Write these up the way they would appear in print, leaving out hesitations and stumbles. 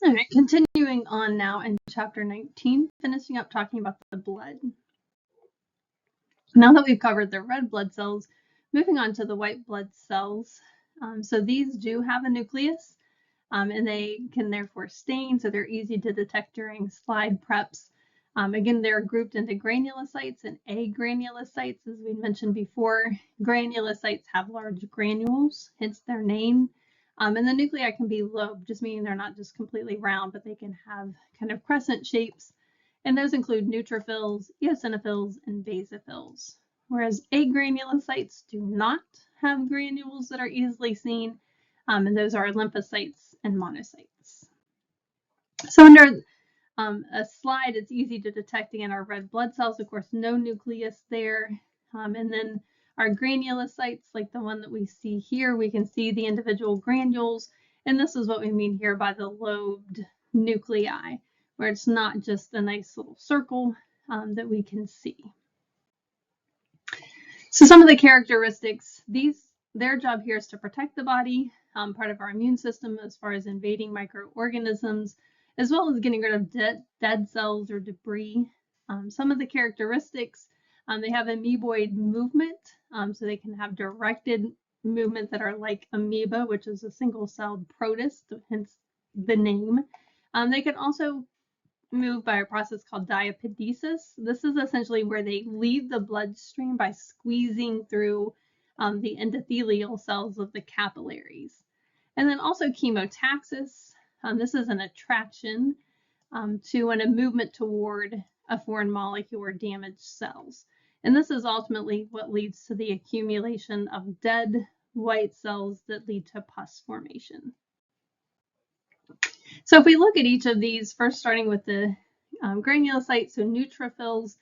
All right, continuing on now in chapter 19, finishing up talking about the blood. Now that we've covered the red blood cells, moving on to the white blood cells. So these do have a nucleus, and they can therefore stain, so they're easy to detect during slide preps. Again, they're grouped into granulocytes and agranulocytes, as we mentioned before. Granulocytes have large granules, hence their name. And the nuclei can be lobed, just meaning they're not just completely round, but they can have kind of crescent shapes. And those include neutrophils, eosinophils, and basophils. Whereas agranulocytes do not have granules that are easily seen, and those are lymphocytes and monocytes. So under a slide, it's easy to detect again our red blood cells, of course, no nucleus there. And then our granulocytes, like the one that we see here, we can see the individual granules. And this is what we mean here by the lobed nuclei, where it's not just a nice little circle that we can see. So some of the characteristics, their job here is to protect the body, part of our immune system as far as invading microorganisms, as well as getting rid of dead cells or debris. Some of the characteristics, they have amoeboid movement, so they can have directed movement that are like amoeba, which is a single-celled protist, hence the name. They can also move by a process called diapedesis. This is essentially where they leave the bloodstream by squeezing through the endothelial cells of the capillaries. And then also chemotaxis. This is an attraction to and a movement toward a foreign molecule or damaged cells. And this is ultimately what leads to the accumulation of dead white cells that lead to pus formation. So if we look at each of these, first starting with the granulocytes, so neutrophils,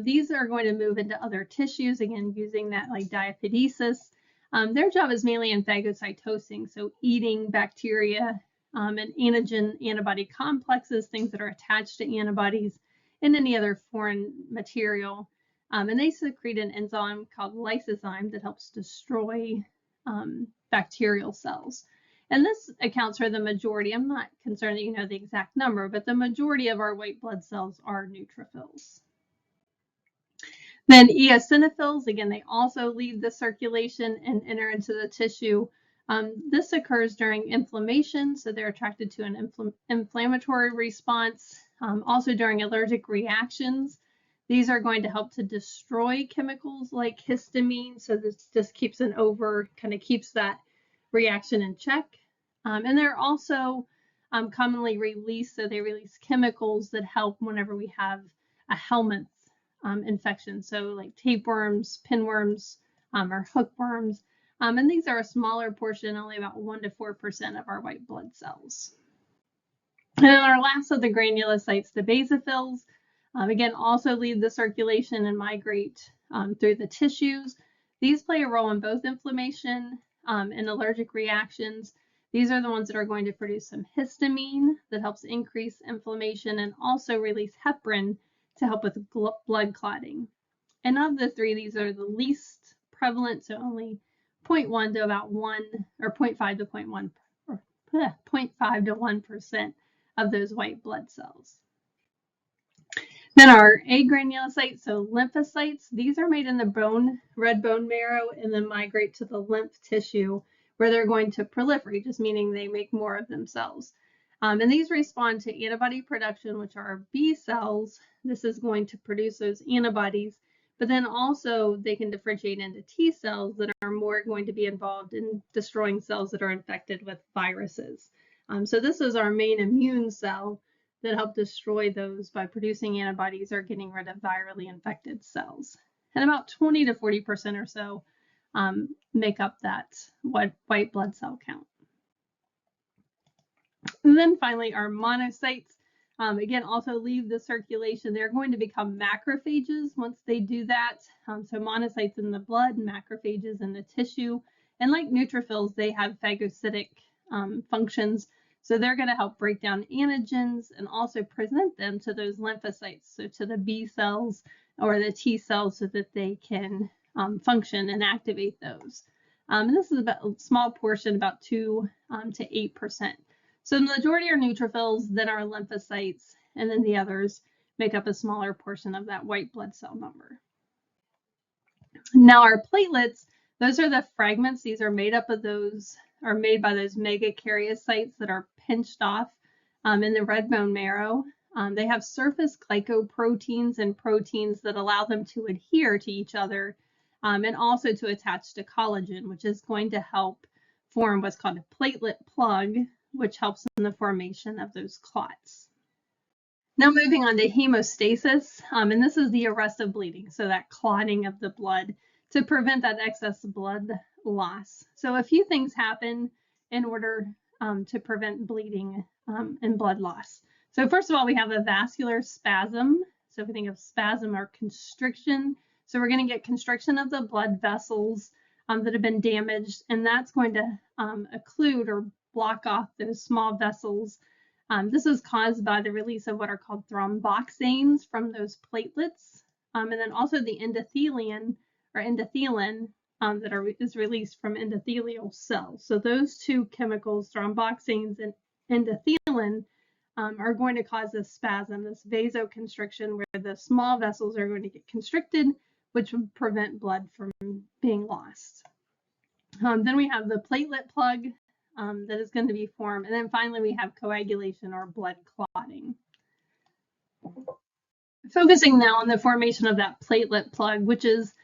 these are going to move into other tissues, again, using that like diapedesis. Their job is mainly in phagocytosing, so eating bacteria and antigen antibody complexes, things that are attached to antibodies, and any other foreign material. And they secrete an enzyme called lysozyme that helps destroy bacterial cells. And this accounts for the majority. I'm not concerned that you know the exact number, but the majority of our white blood cells are neutrophils. Then eosinophils, again, they also leave the circulation and enter into the tissue. This occurs during inflammation, so they're attracted to an inflammatory response. Also during allergic reactions, these are going to help to destroy chemicals like histamine, so this just keeps keeps that reaction in check. And they're also commonly released, so they release chemicals that help whenever we have a helminth infection, so like tapeworms, pinworms, or hookworms. And these are a smaller portion, only about 1 to 4% of our white blood cells. And then our last of the granulocytes, the basophils, again, also leave the circulation and migrate through the tissues. These play a role in both inflammation and allergic reactions. These are the ones that are going to produce some histamine that helps increase inflammation and also release heparin to help with blood clotting. And of the three, these are the least prevalent, so only 0.1 to about 1, or 0.5 to 0.1, or 0.5 to 1% of those white blood cells. Then our agranulocytes, so lymphocytes, these are made in the red bone marrow and then migrate to the lymph tissue where they're going to proliferate, just meaning they make more of themselves. And these respond to antibody production, which are B cells. This is going to produce those antibodies, but then also they can differentiate into T cells that are more going to be involved in destroying cells that are infected with viruses. So this is our main immune cell that help destroy those by producing antibodies or getting rid of virally infected cells. And about 20 to 40% or so make up that white blood cell count. And then finally, our monocytes, again, also leave the circulation. They're going to become macrophages once they do that. So monocytes in the blood, macrophages in the tissue. And like neutrophils, they have phagocytic functions. So they're going to help break down antigens and also present them to those lymphocytes, so to the B cells or the T cells, so that they can function and activate those. And this is about a small portion, about 2 to 8%. So the majority are neutrophils, then our lymphocytes, and then the others make up a smaller portion of that white blood cell number. Now our platelets, those are the fragments. These are made up of those, are made by those megakaryocytes that are pinched off in the red bone marrow. They have surface glycoproteins and proteins that allow them to adhere to each other and also to attach to collagen, which is going to help form what's called a platelet plug, which helps in the formation of those clots. Now moving on to hemostasis, and this is the arrest of bleeding, so that clotting of the blood to prevent that excess blood loss. So a few things happen in order to prevent bleeding and blood loss. So first of all, we have a vascular spasm. So if we think of spasm or constriction, so we're going to get constriction of the blood vessels that have been damaged, and that's going to occlude or block off those small vessels. This is caused by the release of what are called thromboxanes from those platelets, and then also the endothelin or endothelin that is released from endothelial cells. So those two chemicals, thromboxanes and endothelin, are going to cause this spasm, this vasoconstriction, where the small vessels are going to get constricted, which would prevent blood from being lost. Then we have the platelet plug that is going to be formed. And then finally, we have coagulation or blood clotting. Focusing now on the formation of that platelet plug, which is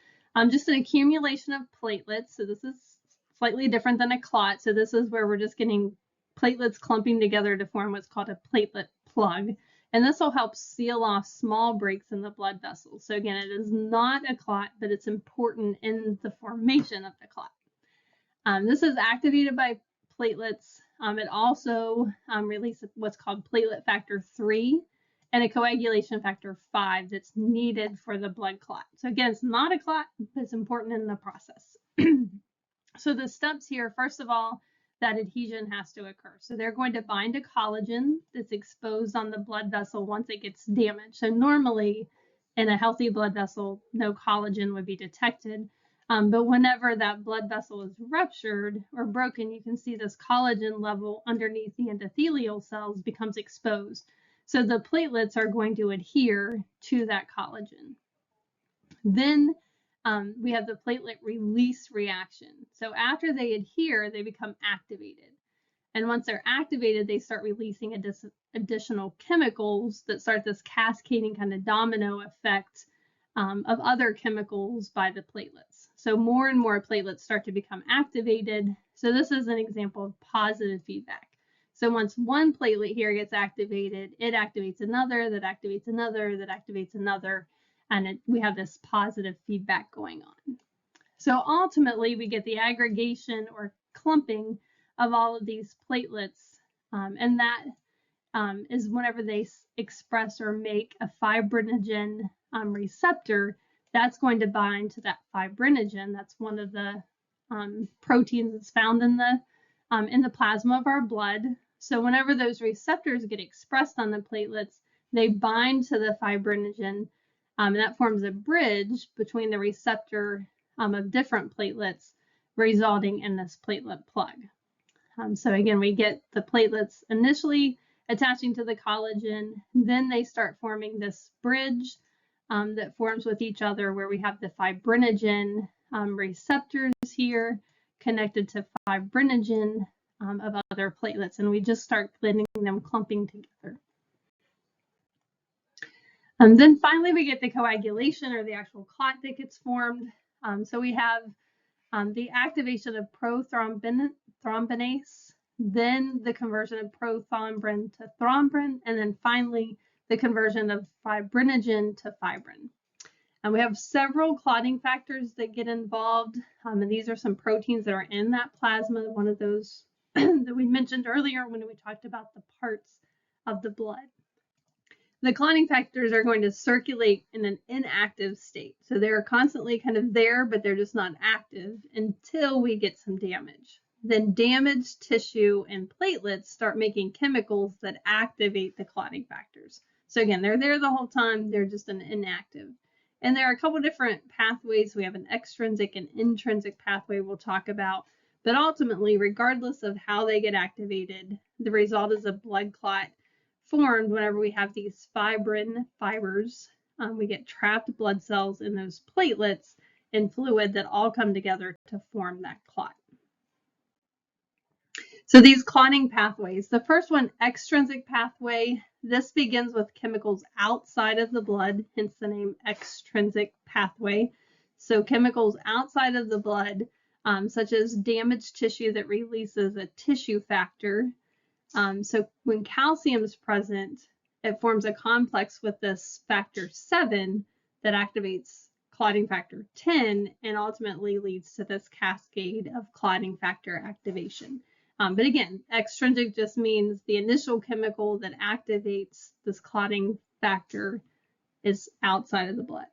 just an accumulation of platelets. So this is slightly different than a clot. So this is where we're just getting platelets clumping together to form what's called a platelet plug. And this will help seal off small breaks in the blood vessels. So again, it is not a clot, but it's important in the formation of the clot. This is activated by platelets. It also releases what's called platelet factor 3 and a coagulation factor 5 that's needed for the blood clot. So again, it's not a clot, but it's important in the process. So the steps here, first of all, that adhesion has to occur. So they're going to bind to collagen that's exposed on the blood vessel once it gets damaged. So normally in a healthy blood vessel, no collagen would be detected. But whenever that blood vessel is ruptured or broken, you can see this collagen level underneath the endothelial cells becomes exposed. So the platelets are going to adhere to that collagen. Then we have the platelet release reaction. So after they adhere, they become activated. And once they're activated, they start releasing additional chemicals that start this cascading kind of domino effect of other chemicals by the platelets. So more and more platelets start to become activated. So this is an example of positive feedback. So once one platelet here gets activated, it activates another, that activates another, that activates another, and we have this positive feedback going on. So ultimately, we get the aggregation or clumping of all of these platelets, and that is whenever they express or make a fibrinogen receptor, that's going to bind to that fibrinogen. That's one of the proteins that's found in the plasma of our blood. So whenever those receptors get expressed on the platelets, they bind to the fibrinogen, and that forms a bridge between the receptor of different platelets, resulting in this platelet plug. So again, we get the platelets initially attaching to the collagen, then they start forming this bridge that forms with each other, where we have the fibrinogen receptors here connected to fibrinogen of other platelets, and we just start letting them clumping together. Then finally, we get the coagulation or the actual clot that gets formed. So we have the activation of prothrombinase, then the conversion of prothrombin to thrombin, and then finally the conversion of fibrinogen to fibrin. And we have several clotting factors that get involved, and these are some proteins that are in that plasma, one of those that we mentioned earlier when we talked about the parts of the blood. The clotting factors are going to circulate in an inactive state. So they're constantly kind of there, but they're just not active until we get some damage. Then damaged tissue and platelets start making chemicals that activate the clotting factors. So again, they're there the whole time, they're just an inactive. And there are a couple different pathways. We have an extrinsic and intrinsic pathway we'll talk about, But ultimately, regardless of how they get activated, the result is a blood clot formed whenever we have these fibrin fibers. We get trapped blood cells in those platelets and fluid that all come together to form that clot. So these clotting pathways, the first one, extrinsic pathway, this begins with chemicals outside of the blood, hence the name extrinsic pathway. So chemicals outside of the blood, such as damaged tissue that releases a tissue factor. So when calcium is present, it forms a complex with this factor 7 that activates clotting factor 10 and ultimately leads to this cascade of clotting factor activation. But again, extrinsic just means the initial chemical that activates this clotting factor is outside of the blood.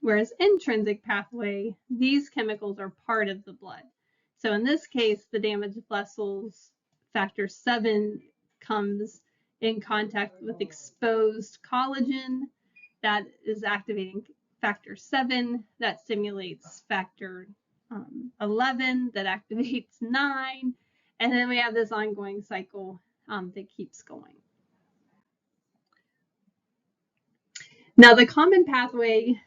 Whereas intrinsic pathway, these chemicals are part of the blood. So in this case, the damaged vessels, factor 7 comes in contact with exposed collagen that is activating factor 7 that stimulates factor 11 that activates 9. And then we have this ongoing cycle that keeps going. Now the common pathway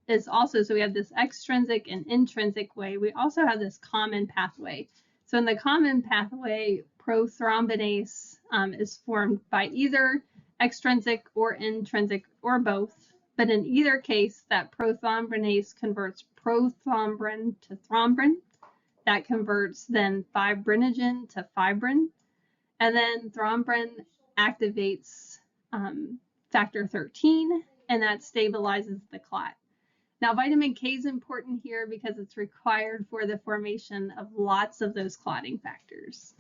is also, so we have this extrinsic and intrinsic way. We also have this common pathway. So in the common pathway, prothrombinase is formed by either extrinsic or intrinsic or both. But in either case, that prothrombinase converts prothrombin to thrombin. That converts then fibrinogen to fibrin. And then thrombin activates factor 13, and that stabilizes the clot. Now, vitamin K is important here because it's required for the formation of lots of those clotting factors.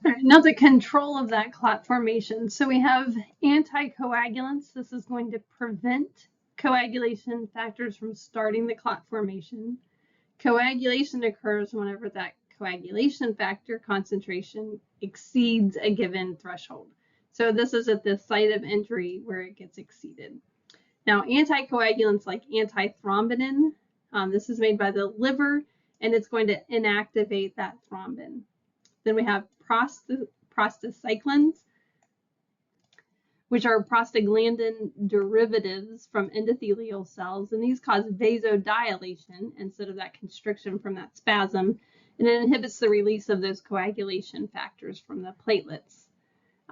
All right, now the control of that clot formation. So we have anticoagulants. This is going to prevent coagulation factors from starting the clot formation. Coagulation occurs whenever that coagulation factor concentration exceeds a given threshold. So this is at the site of injury where it gets exceeded. Now, anticoagulants like antithrombin, this is made by the liver, and it's going to inactivate that thrombin. Then we have prostacyclins, which are prostaglandin derivatives from endothelial cells, and these cause vasodilation instead of that constriction from that spasm, and it inhibits the release of those coagulation factors from the platelets.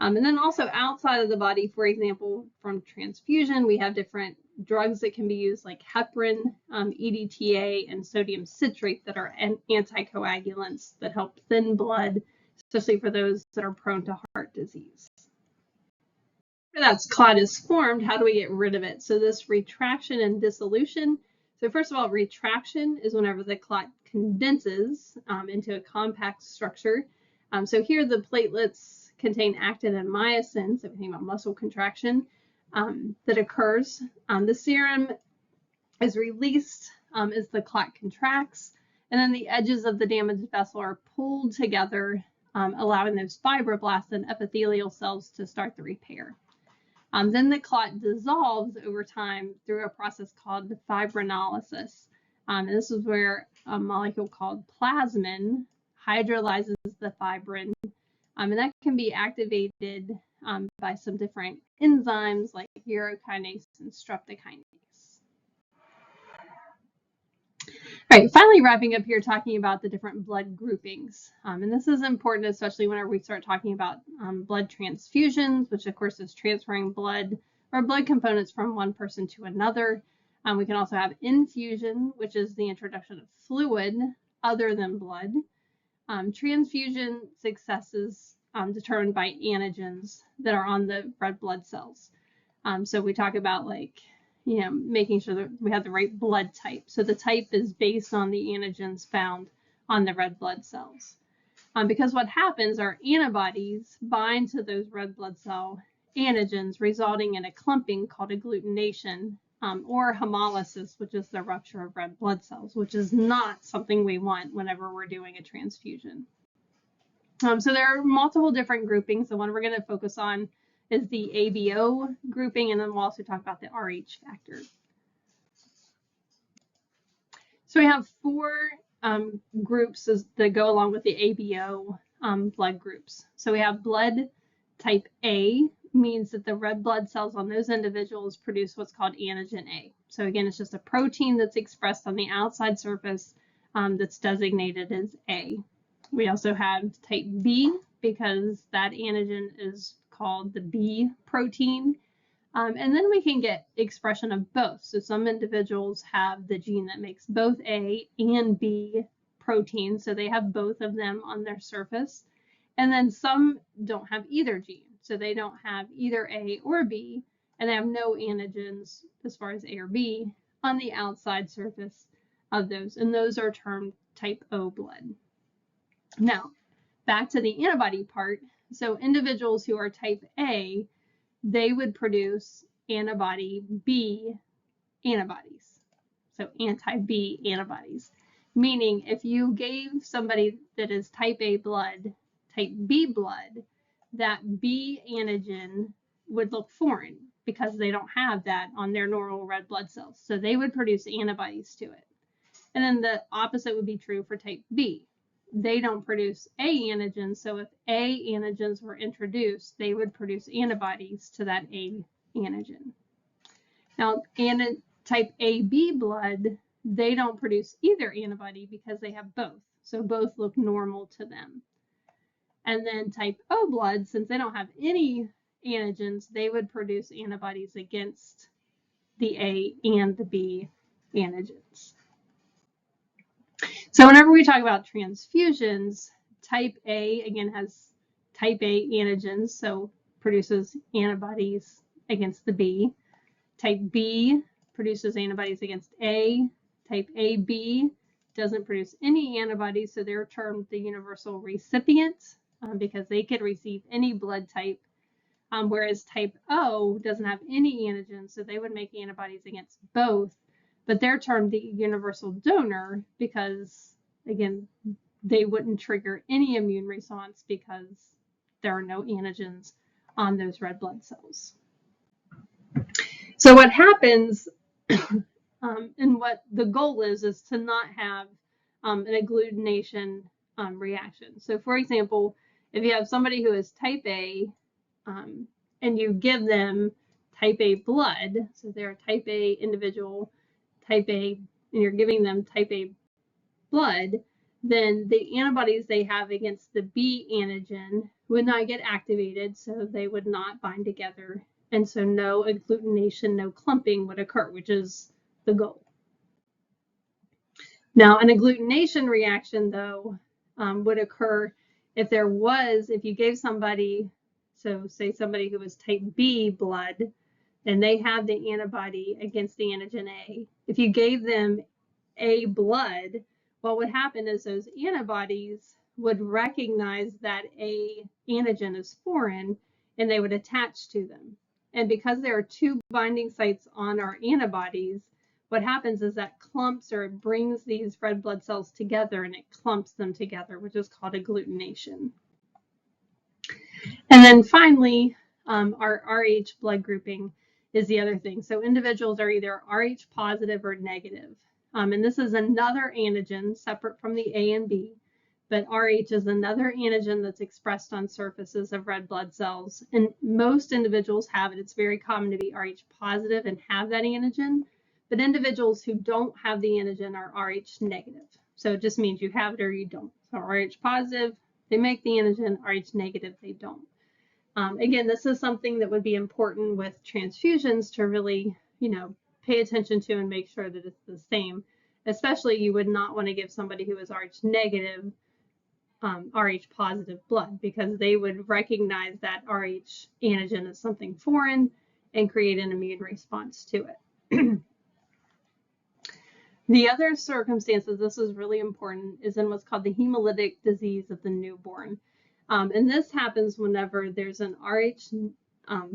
And then also outside of the body, for example, from transfusion, we have different drugs that can be used like heparin, EDTA, and sodium citrate that are anticoagulants that help thin blood, especially for those that are prone to heart disease. After that clot is formed, how do we get rid of it? So this retraction and dissolution. So first of all, retraction is whenever the clot condenses into a compact structure. So here the platelets contain actin and myosin, so if we think about muscle contraction that occurs. The serum is released as the clot contracts, and then the edges of the damaged vessel are pulled together, allowing those fibroblasts and epithelial cells to start the repair. Then the clot dissolves over time through a process called fibrinolysis. And this is where a molecule called plasmin hydrolyzes the fibrin, and that can be activated by some different enzymes like urokinase and streptokinase. All right, finally wrapping up here talking about the different blood groupings. And this is important, especially whenever we start talking about blood transfusions, which of course is transferring blood or blood components from one person to another. We can also have infusion, which is the introduction of fluid other than blood. Transfusion success is determined by antigens that are on the red blood cells. So we talk about making sure that we have the right blood type. So the type is based on the antigens found on the red blood cells. Because what happens are antibodies bind to those red blood cell antigens, resulting in a clumping called agglutination, or hemolysis, which is the rupture of red blood cells, which is not something we want whenever we're doing a transfusion. So there are multiple different groupings. The one we're going to focus on is the ABO grouping, and then we'll also talk about the RH factor. So we have 4 groups that go along with the ABO blood groups. So we have blood type A, means that the red blood cells on those individuals produce what's called antigen A. So again, it's just a protein that's expressed on the outside surface that's designated as A. We also have type B, because that antigen is called the B protein. And then we can get expression of both. So some individuals have the gene that makes both A and B proteins, so they have both of them on their surface. And then some don't have either gene, so they don't have either A or B, and they have no antigens as far as A or B on the outside surface of those, and those are termed type O blood. Now, back to the antibody part. So individuals who are type A, they would produce antibody B antibodies. So anti-B antibodies, meaning if you gave somebody that is type A blood, type B blood, that B antigen would look foreign because they don't have that on their normal red blood cells. So they would produce antibodies to it. And then the opposite would be true for type B. They don't produce A antigens, so if A antigens were introduced, they would produce antibodies to that A antigen. Now, type AB blood, they don't produce either antibody because they have both, so both look normal to them. And then type O blood, since they don't have any antigens, they would produce antibodies against the A and the B antigens. So whenever we talk about transfusions, type A, again, has type A antigens, so produces antibodies against the B. Type B produces antibodies against A. Type AB doesn't produce any antibodies, so they're termed the universal recipient because they could receive any blood type, whereas type O doesn't have any antigens, so they would make antibodies against both. But they're termed the universal donor because, again, they wouldn't trigger any immune response because there are no antigens on those red blood cells. So what happens, and what the goal is to not have an agglutination reaction. So for example, if you have somebody who is type A and you give them type A blood, so they're a type A individual, type A, and you're giving them type A blood, then the antibodies they have against the B antigen would not get activated, so they would not bind together. And so no agglutination, no clumping would occur, which is the goal. Now, an agglutination reaction, though, would occur if you gave somebody, so say somebody who was type B blood, and they have the antibody against the antigen A. If you gave them A blood, what would happen is those antibodies would recognize that A antigen is foreign, and they would attach to them. And because there are two binding sites on our antibodies, what happens is that clumps, or it brings these red blood cells together and it clumps them together, which is called agglutination. And then finally, our Rh blood grouping is the other thing. So individuals are either Rh positive or negative. And this is another antigen separate from the A and B, but Rh is another antigen that's expressed on surfaces of red blood cells. And most individuals have it. It's very common to be Rh positive and have that antigen, but individuals who don't have the antigen are Rh negative. So it just means you have it or you don't. So Rh positive, they make the antigen, Rh negative, they don't. Again, this is something that would be important with transfusions to really, pay attention to and make sure that it's the same. Especially, you would not want to give somebody who is Rh negative Rh positive blood, because they would recognize that Rh antigen as something foreign and create an immune response to it. The other circumstances, this is really important, is in what's called the hemolytic disease of the newborn. And this happens whenever there's an Rh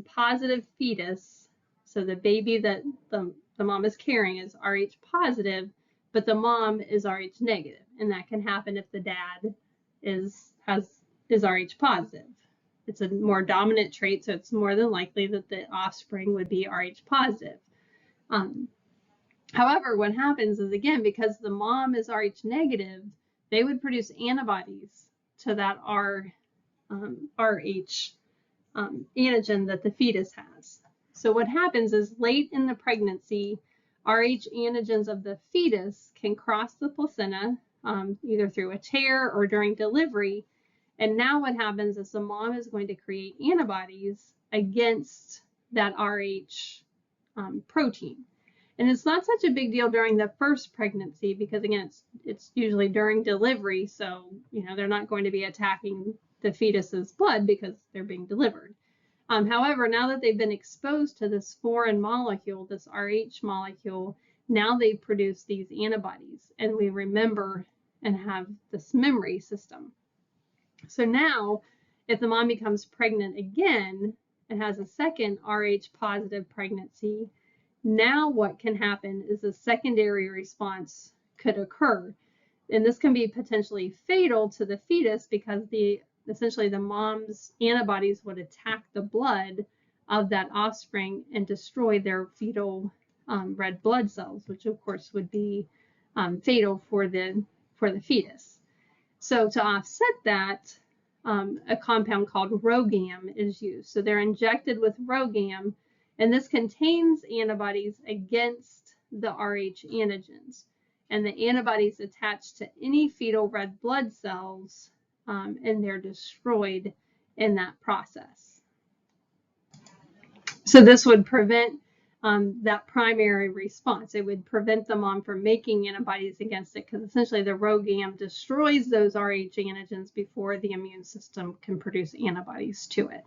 positive fetus. So the baby that the mom is carrying is Rh positive, but the mom is Rh negative. And that can happen if the dad is Rh positive. It's a more dominant trait, so it's more than likely that the offspring would be Rh positive. However, what happens is, again, because the mom is Rh negative, they would produce antibodies to that Rh antigen that the fetus has. So what happens is late in the pregnancy, Rh antigens of the fetus can cross the placenta, either through a tear or during delivery. And now what happens is the mom is going to create antibodies against that Rh protein. And it's not such a big deal during the first pregnancy because, again, it's usually during delivery. So, they're not going to be attacking the fetus's blood because they're being delivered. However, now that they've been exposed to this foreign molecule, this Rh molecule, now they produce these antibodies, and we remember and have this memory system. So now, if the mom becomes pregnant again and has a second Rh positive pregnancy, now what can happen is a secondary response could occur. And this can be potentially fatal to the fetus because essentially the mom's antibodies would attack the blood of that offspring and destroy their fetal red blood cells, which of course would be fatal for the fetus. So to offset that, a compound called RhoGAM is used. So they're injected with RhoGAM, and this contains antibodies against the Rh antigens. And the antibodies attach to any fetal red blood cells, and they're destroyed in that process. So this would prevent that primary response. It would prevent the mom from making antibodies against it because essentially the RhoGAM destroys those Rh antigens before the immune system can produce antibodies to it.